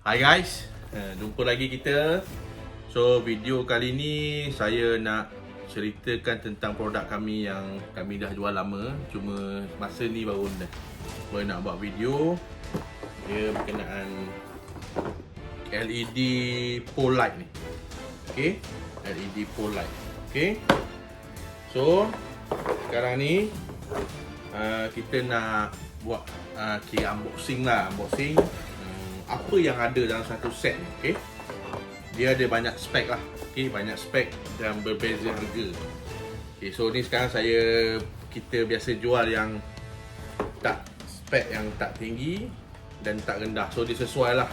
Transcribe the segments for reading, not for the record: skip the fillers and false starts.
Hai guys, jumpa lagi kita. So video kali ni saya nak ceritakan tentang produk kami yang kami dah jual lama. Cuma masa ni baru nak buat video. Dia berkenaan LED pole light ni. Okay, LED pole light. Okay, so sekarang ni kita nak buat kira unboxing lah. Apa yang ada dalam satu set ni, okey. Dia ada banyak spek lah, okey, banyak spek dan berbeza harga. Okey, so ni sekarang kita biasa jual yang tak spek yang tak tinggi dan tak rendah. So dia sesuai lah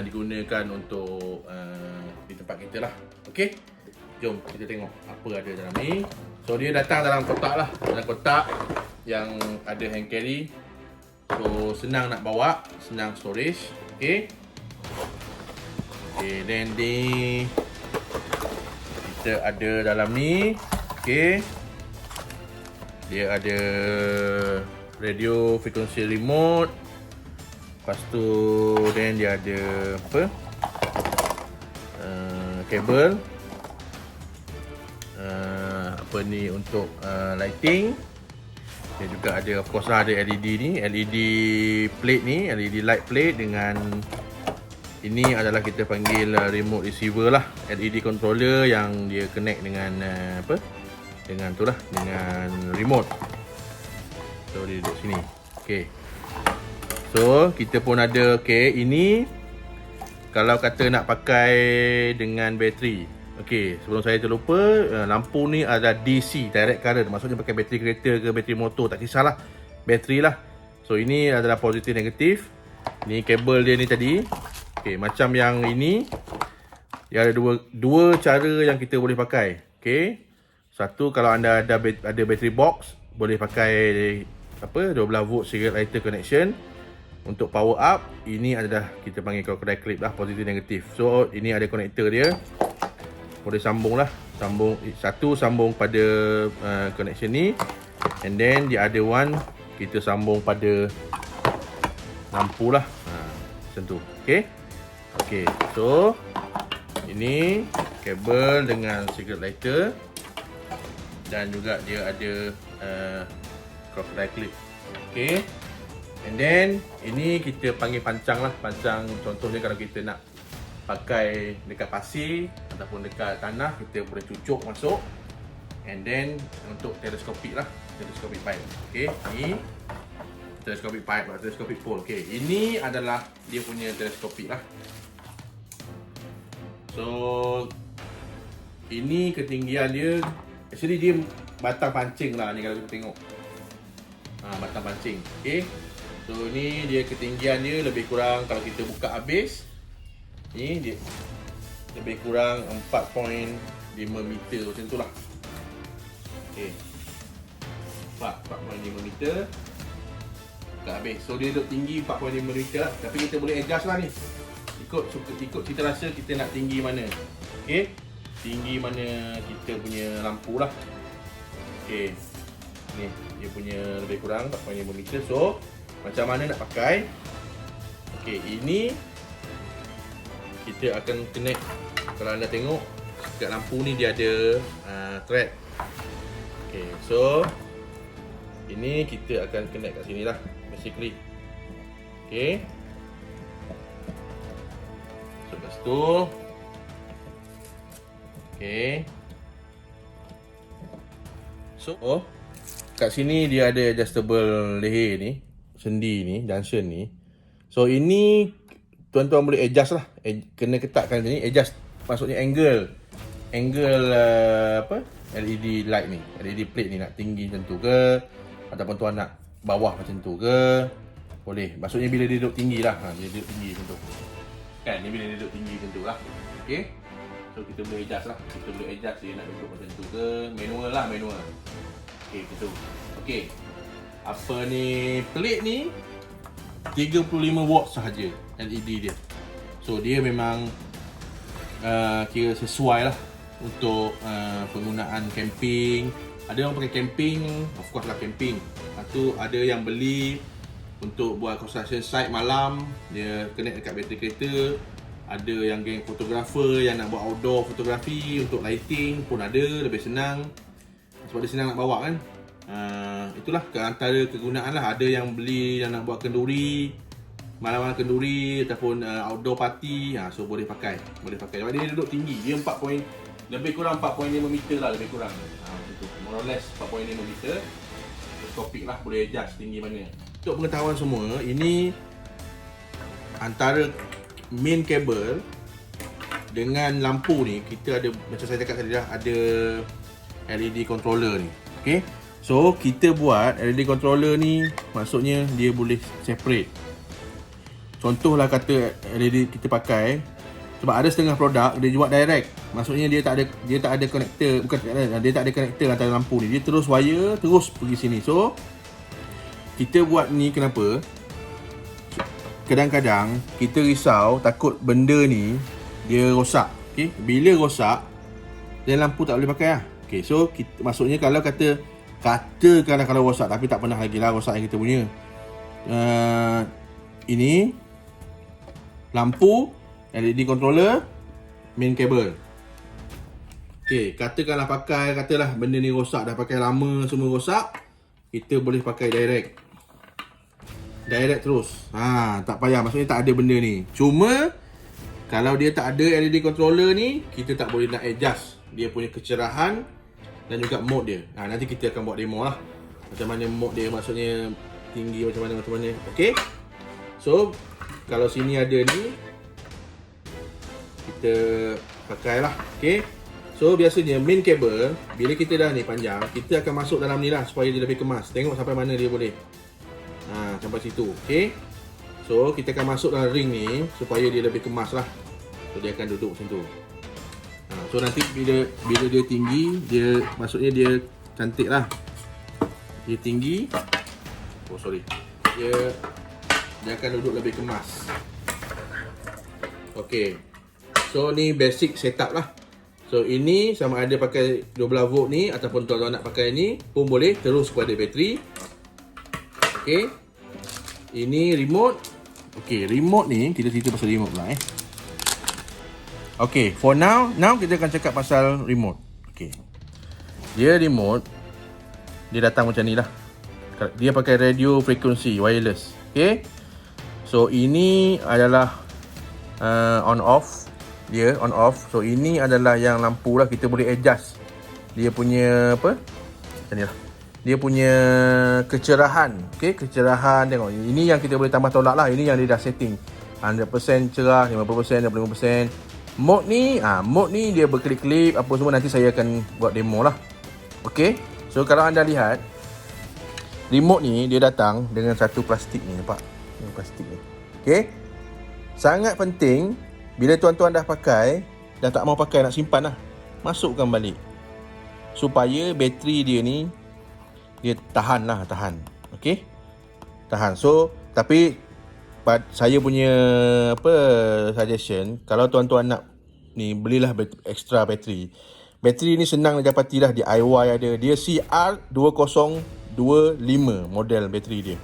digunakan untuk di tempat kita lah. Okey, jom kita tengok apa ada dalam ni. So dia datang dalam kotak lah, dalam kotak yang ada hand carry. So senang nak bawa, senang storage. Okay, then kita ada dalam ni. Okay, dia ada radio frequency remote. Lepas tu then dia ada kabel apa ni untuk lighting. Dia juga ada, of course lah, ada LED ni, LED plate ni, LED light plate dengan ini adalah kita panggil remote receiver lah, LED controller yang dia connect dengan dengan tu lah, dengan remote. So dia duduk sini. Okay, so kita pun ada. Okay, ini kalau kata nak pakai dengan bateri. Okey, sebelum saya terlupa, lampu ni ada DC, direct current. Maksudnya pakai bateri kereta ke bateri motor, tak kisahlah, bateri lah. So ini adalah positif negatif. Ni kabel dia ni tadi. Okey, macam yang ini, dia ada dua cara yang kita boleh pakai. Okey, satu, kalau anda ada bateri box, boleh pakai 12 volt serial lighter connection. Untuk power up, ini adalah kita panggil crocodile clip lah, positif negatif. So ini ada konektor dia, boleh sambung lah, sambung pada connection ni, and then the other one kita sambung pada lampu lah, macam tu. Okay, so ini kabel dengan cigarette lighter, dan juga dia ada crocodile clip. Okay, and then ini kita panggil pancang lah. Pancang contohnya kalau kita nak pakai dekat pasir ataupun dekat tanah, kita boleh cucuk masuk. And then untuk teleskopik lah, teleskopik pipe. Okay, ni teleskopik pipe lah, teleskopik pole. Okay, ini adalah dia punya teleskopik lah. So ini ketinggian dia, actually dia batang pancing lah ni kalau kita tengok, batang pancing. Okay, so ni dia ketinggian dia lebih kurang, kalau kita buka habis ni, dia lebih kurang 4.5 meter macam tu lah. Okay, 4.5 meter dah habis. So dia duduk tinggi 4.5 meter lah. Tapi kita boleh adjust lah ni, ikut kita rasa kita nak tinggi mana. Okay, tinggi mana kita punya lampu lah. Okay, ni dia punya lebih kurang 4.5 meter. So macam mana nak pakai. Okay, ini kita akan connect. Kalau anda tengok dekat lampu ni, dia ada thread. Okay, so ini kita akan connect kat sini lah, basically. Okay, so lepas tu, okay, so kat sini dia ada adjustable leher ni, sendi ni, junction ni. So ini tuan-tuan boleh adjust lah, kena ketatkan ni, adjust maksudnya angle LED light ni, LED plate ni, nak tinggi macam tu ke, ataupun tuan nak bawah macam tu ke, boleh. Maksudnya bila dia duduk tinggi lah, dia duduk tinggi macam tu kan, ni bila dia duduk tinggi macam tu lah. Okay, so kita boleh adjust lah, kita boleh adjust dia nak duduk macam tu ke, manual lah, manual. Okay, macam tu. Okay, apa ni, plate ni 35 watt sahaja LED dia. So dia memang kira sesuai lah untuk penggunaan camping. Ada orang pakai camping, of course lah camping. Lepas tu ada yang beli untuk buat construction site malam, dia connect dekat bateri kereta. Ada yang geng fotografer yang nak buat outdoor fotografi, untuk lighting pun ada, lebih senang. Sebab dia senang nak bawa kan. Itulah antara kegunaan lah. Ada yang beli yang nak buat kenduri, malam-malam kenduri ataupun outdoor party, so boleh pakai. Sebab dia duduk tinggi, dia lebih kurang 4.5 meter lah, lebih kurang. Itu more or less 4.5 meter. Topik lah, boleh adjust tinggi mana. Untuk pengetahuan semua, ini antara main kabel dengan lampu ni, kita ada, macam saya cakap tadi dah, ada LED controller ni. Okay, so kita buat LED controller ni, maksudnya dia boleh separate. Contohlah kata LED kita pakai, sebab ada setengah produk dia buat direct, maksudnya dia tak ada connector, dia tak ada connector antara lampu ni, dia terus wire terus pergi sini. So kita buat ni kenapa? Kadang-kadang kita risau takut benda ni dia rosak. Okay? Bila rosak, dan lampu tak boleh pakai lah. Okay, so maksudnya kalau katakanlah kalau rosak, tapi tak pernah lagi lah rosak yang kita punya. Ini lampu, LED controller, main kabel. Okay, katakanlah katalah benda ni rosak, dah pakai lama semua rosak, kita boleh pakai direct terus. Tak payah, maksudnya tak ada benda ni. Cuma kalau dia tak ada LED controller ni, kita tak boleh nak adjust dia punya kecerahan dan juga mode dia. Nanti kita akan buat demo lah macam mana mode dia, maksudnya tinggi macam mana. Okey. So kalau sini ada ni, kita pakailah. Okey. So biasanya main kabel, bila kita dah ni panjang, kita akan masuk dalam ni lah supaya dia lebih kemas. Tengok sampai mana dia boleh. Sampai situ. Okey. So kita akan masuk dalam ring ni supaya dia lebih kemas lah. So dia akan duduk macam tu. So nanti bila dia tinggi, dia maksudnya dia cantik lah. Dia tinggi. Dia akan duduk lebih kemas. Okey. So ni basic setup lah. So ini sama ada pakai 12 volt ni ataupun tuan-tuan nak pakai ni pun boleh, terus kepada bateri. Okey. Ini remote. Okey, remote ni kita cerita pasal remote pula Okey, for now kita akan cakap pasal remote. Okey. Dia remote, dia datang macam ni lah. Dia pakai radio frequency wireless. Okey. So ini adalah on off. Dia on off. So ini adalah yang lampu lah, kita boleh adjust dia punya apa? Macam ni lah. Dia punya kecerahan. Okey, kecerahan tengok. Ini yang kita boleh tambah tolak lah. Ini yang dia dah setting. 100% cerah, 50%, 25%. Mode ni dia berkelip-kelip apa semua, nanti saya akan buat demo lah. Okey. So kalau anda lihat remote ni, dia datang dengan satu plastik ni, nampak? Ini plastik ni. Okey. Sangat penting bila tuan-tuan dah pakai, dah tak mau pakai, nak simpan lah, masukkan balik supaya bateri dia ni dia tahan. Okey? Tahan. So, tapi saya punya suggestion, kalau tuan-tuan nak ni, belilah extra bateri. Bateri ni senang didapati lah, di DIY ada. Dia CR2025 model bateri dia.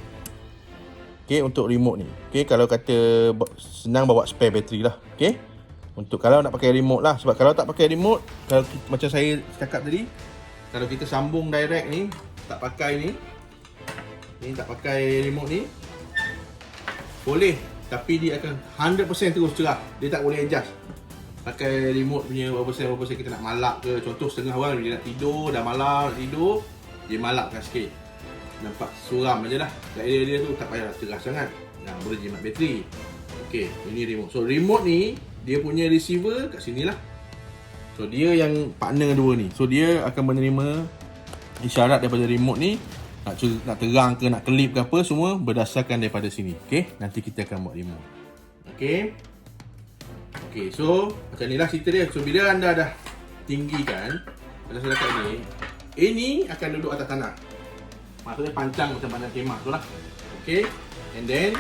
Okey, untuk remote ni. Okey, kalau kata senang, bawa spare bateri lah. Okey? Untuk kalau nak pakai remote lah. Sebab kalau tak pakai remote, kalau macam saya cakap tadi, kalau kita sambung direct ni, tak pakai ni tak pakai remote ni, boleh, tapi dia akan 100% terus cerah. Dia tak boleh adjust. Pakai remote punya berapa persen kita nak malap ke. Contoh setengah orang dia nak tidur, dah malam nak tidur, dia malapkan sikit, nampak suram je lah. Kat area dia tu tak payah cerah sangat. Boleh jimat bateri. Okey, ini remote. So remote ni, dia punya receiver kat sini lah. So dia yang partner dua ni. So dia akan menerima isyarat daripada remote ni, nak terang ke, nak kelip ke apa, semua berdasarkan daripada sini. Okey, nanti kita akan buat remote. Okey, so macam ni lah cerita dia. So bila anda dah tinggikan, pada saya cakap ini akan duduk atas tanah. Maksudnya pancang macam mana kemah tu lah. Okey, and then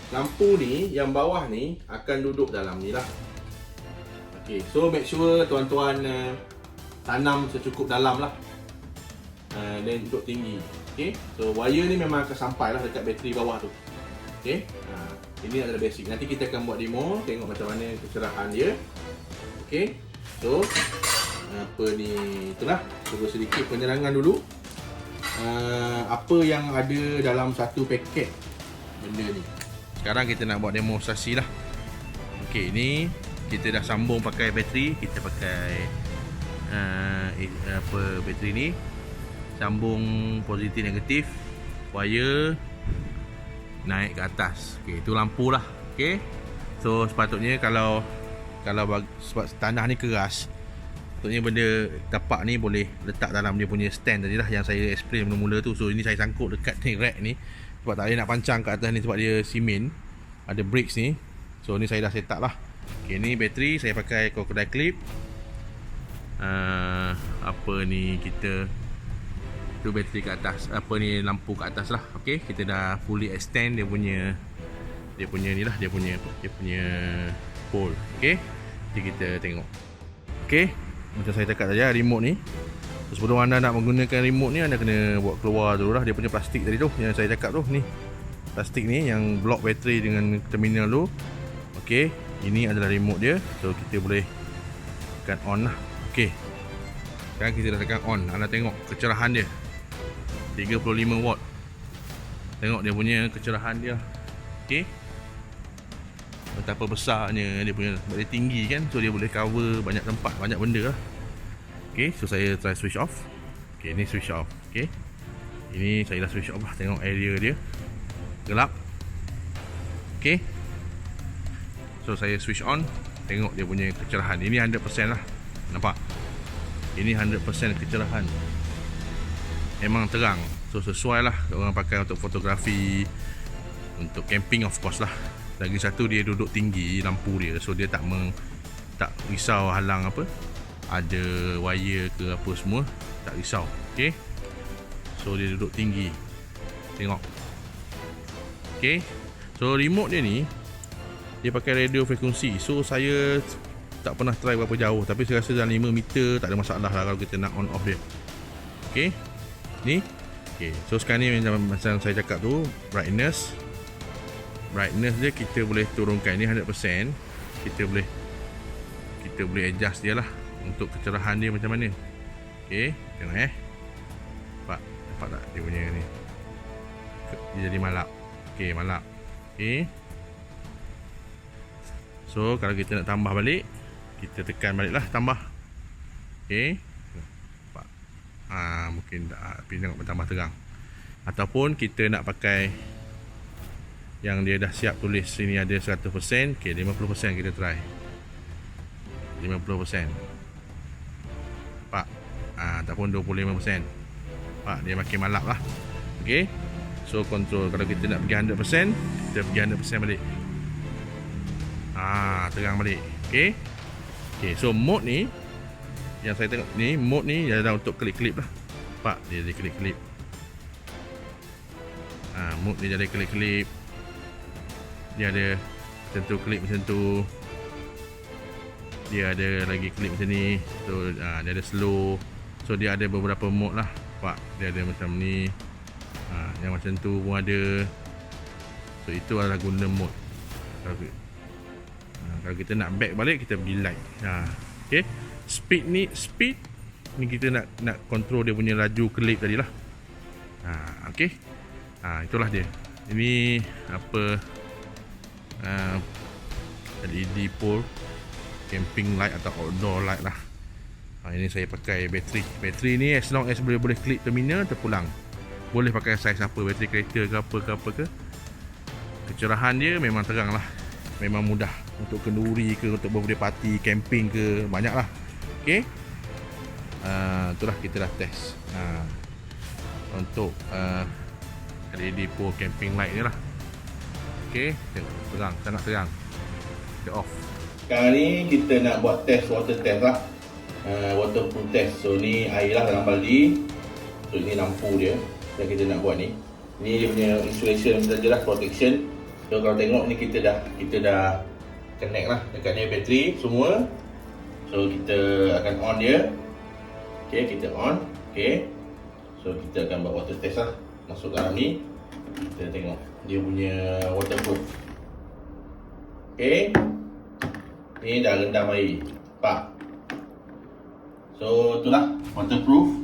lampu ni yang bawah ni akan duduk dalam ni lah. Okey, so make sure tuan-tuan tanam secukup dalam lah. Dan untuk tinggi. Okay, so wire ni memang akan sampai lah dekat bateri bawah tu. Okay, ini adalah basic. Nanti kita akan buat demo, tengok macam mana kecerahan dia. Okay, so apa ni, itulah cuba sedikit penerangan dulu. Apa yang ada dalam satu paket benda ni. Sekarang kita nak buat demonstrasi lah. Okay, ni kita dah sambung pakai bateri. Kita pakai bateri ni, sambung positif negatif, wire naik ke atas. Okay, itu lampu lah. Okay, so sepatutnya kalau sebab tanah ni keras, sepatutnya benda tapak ni boleh letak dalam dia punya stand tadi lah yang saya explain mula-mula tu. So ini saya sangkut dekat ni rack ni sebab tak boleh nak pancang kat atas ni sebab dia simen, ada bricks ni. So ni saya dah set up lah. Okay, ni bateri saya pakai crocodile clip. Kita tu bateri kat atas, lampu kat atas lah. Okey, kita dah fully extend dia punya ni lah, dia punya pole. Okey, jadi kita tengok. Okey, macam saya cakap tadi, remote ni, sebelum anda nak menggunakan remote ni, anda kena buat keluar dulu lah dia punya plastik tadi tu yang saya cakap tu. Ni plastik ni yang block bateri dengan terminal tu. Okey, ini adalah remote dia. So kita boleh tekan on lah. Okey, sekarang kita dah tekan on. Anda tengok kecerahan dia 35 watt. Tengok dia punya kecerahan dia. Okey, betapa besarnya dia punya, dia tinggi kan, so dia boleh cover banyak tempat, banyak benda lah. Okey, so saya try switch off. Okey, ni switch off. Okey, ini saya dah switch off lah. Tengok area dia gelap. Okey, so saya switch on. Tengok dia punya kecerahan. Ini 100% lah. Nampak? Ini 100% kecerahan. Memang terang. So sesuai lah orang pakai untuk fotografi, untuk camping of course lah. Lagi satu, dia duduk tinggi lampu dia, so dia tak risau halang apa, ada wire ke apa semua, tak risau. Okay, so dia duduk tinggi. Tengok. Okay, so remote dia ni, dia pakai radio frekuensi. So saya tak pernah try berapa jauh, tapi saya rasa dalam 5 meter tak ada masalah lah kalau kita nak on off dia. Okay, ni. Okay, so sekarang ni macam saya cakap tu, brightness dia kita boleh turunkan. Ni 100%. Kita boleh adjust dia lah untuk kecerahan dia macam mana. Okay, tengok nampak tak dia punya ni, dia jadi malap. Okay, malap. Okay, so kalau kita nak tambah balik, kita tekan balik lah, tambah. Okay, nampak? Mungkin tak, tapi tengok bertambah terang. Ataupun kita nak pakai yang dia dah siap tulis sini ada 100%. Okay, 50% kita try. 50%. Nampak? Ataupun 25%. Nampak? Dia makin malap lah. Okay, so control. Kalau kita nak pergi 100%, kita pergi 100% balik. Terang balik. Okay, so mode ni yang saya tengok ni, mode ni adalah untuk klip-klip lah. Nampak? Dia ada klip-klip. Mode ni jadi klip-klip. Dia ada macam tu, klip macam tu. Dia ada lagi klip macam ni. So dia ada slow. So dia ada beberapa mode lah. Nampak? Dia ada macam ni. Yang macam tu pun ada. So itu adalah guna mode. Kalau kita nak back balik, kita pergi light. Okay, speed ni kita nak control dia punya laju klip tadi lah. Okay, itulah dia. Ini apa, LED pole camping light atau outdoor light lah. Ini saya pakai bateri ni, as long as boleh klip terminal terpulang. Boleh pakai saiz apa, bateri kereta ke apa ke. Kecerahan dia memang terang lah. Memang mudah untuk kenduri ke, untuk birthday party, camping ke, banyak lah. Okay, itulah kita dah test untuk LED pole camping light ni lah. Okay, terang, sangat terang. Kita off. Sekarang ni kita nak buat test, water test lah, waterproof test. So ni air lah dalam baldi. So ini lampu dia yang kita nak buat ni. Ni dia punya insulation saja lah, protection. So kalau tengok ni kita dah connect lah dekat ni bateri semua. So kita akan on dia. Okay, kita on. Okay, so kita akan buat water test lah. masuk dalam ni. Kita tengok dia punya waterproof. Okay, ni dah rendam air. Nampak? So itulah waterproof.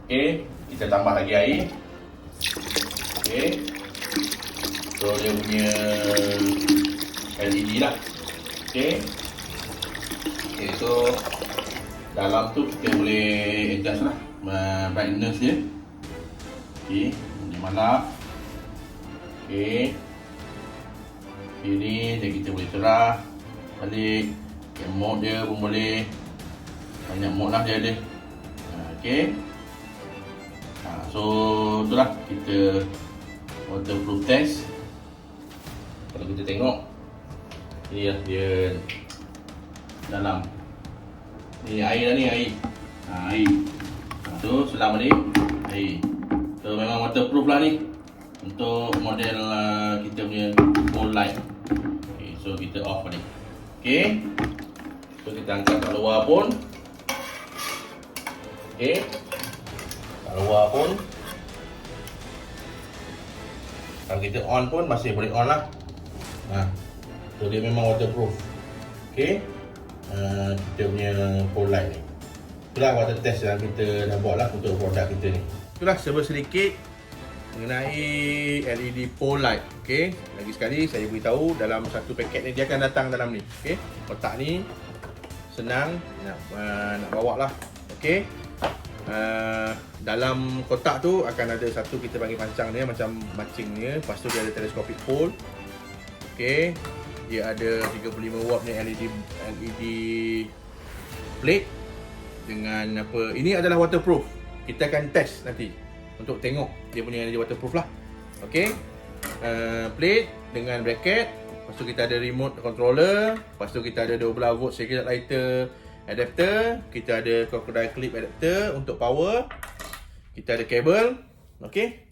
Okay, kita tambah lagi air. Okay, so dia punya LED lah. Okay, so dalam tu kita boleh adjust lah brightness dia. Okay, ni mana? Okay, ini dia kita boleh cerah balik. Mode dia pun boleh, banyak mode lah dia ada. Okay, so itulah kita waterproof test. Kalau kita tengok, ini lah dia dalam. Ni air dah ni, air. Air. So selam ni air. So memang waterproof lah ni untuk model kita punya pole light. Okay, so kita off balik. Okay, so kita angkat kat luar pun. Okay, kat luar pun kalau kita on pun masih boleh on lah. So dia memang waterproof. Okay, kita punya pole light ni. Itulah water test yang kita dah buat lah untuk produk kita ni. Itulah serba sedikit mengenai LED pole light. Okay, lagi sekali saya beritahu dalam satu paket ni dia akan datang dalam ni. Okay, kotak ni senang nak bawa lah. Okay, dalam kotak tu akan ada satu kita panggil pancang dia macam mancing dia. Lepas tu dia ada telescopic pole. Okay, dia ada 35 watt ni LED plate dengan apa. Ini adalah waterproof. Kita akan test nanti untuk tengok dia punya energy waterproof lah. Okay, plate dengan bracket. Lepas tu kita ada remote controller. Lepas tu kita ada 12 volt circuit lighter adapter. Kita ada crocodile clip adapter untuk power. Kita ada kabel. Okay,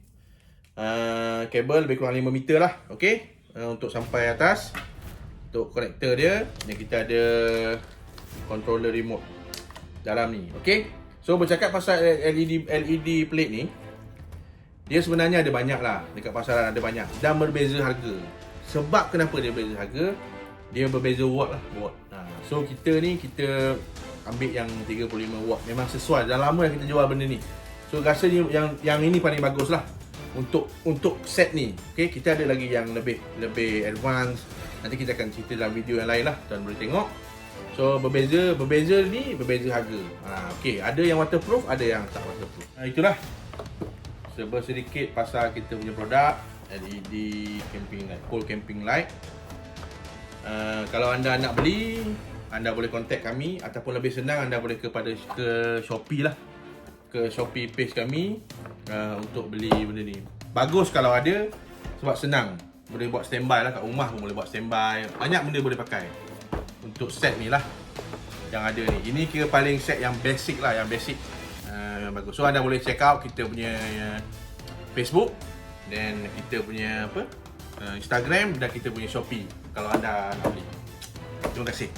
kabel lebih kurang 5 meter lah. Okay, untuk sampai atas. Untuk konektor dia. Dan kita ada controller remote dalam ni. Okay, so bercakap pasal LED plate ni, dia sebenarnya ada banyak lah. Dekat pasaran ada banyak dan berbeza harga. Sebab kenapa dia berbeza harga? Dia berbeza watt lah, watt. So kita ni kita ambil yang 35 watt. Memang sesuai. Dah lama kita jual benda ni. So rasa yang ini paling bagus lah untuk set ni. Okay, kita ada lagi yang lebih advance. Nanti kita akan cerita dalam video yang lain lah. Tuan boleh tengok. So berbeza ni berbeza harga. Okay, ada yang waterproof, ada yang tak waterproof. Itulah serba sedikit pasal kita punya produk LED camping light, pole camping light. Kalau anda nak beli, anda boleh contact kami ataupun lebih senang anda boleh ke Shopee lah. Ke Shopee page kami untuk beli benda ni. Bagus kalau ada sebab senang. Boleh buat standby lah kat rumah pun boleh buat standby. Banyak benda boleh pakai. Untuk set ni lah yang ada ni. Ini kira paling set yang basic lah, yang basic yang bagus. So anda boleh check out kita punya Facebook dan kita punya Instagram dan kita punya Shopee kalau anda nak beli. Terima kasih.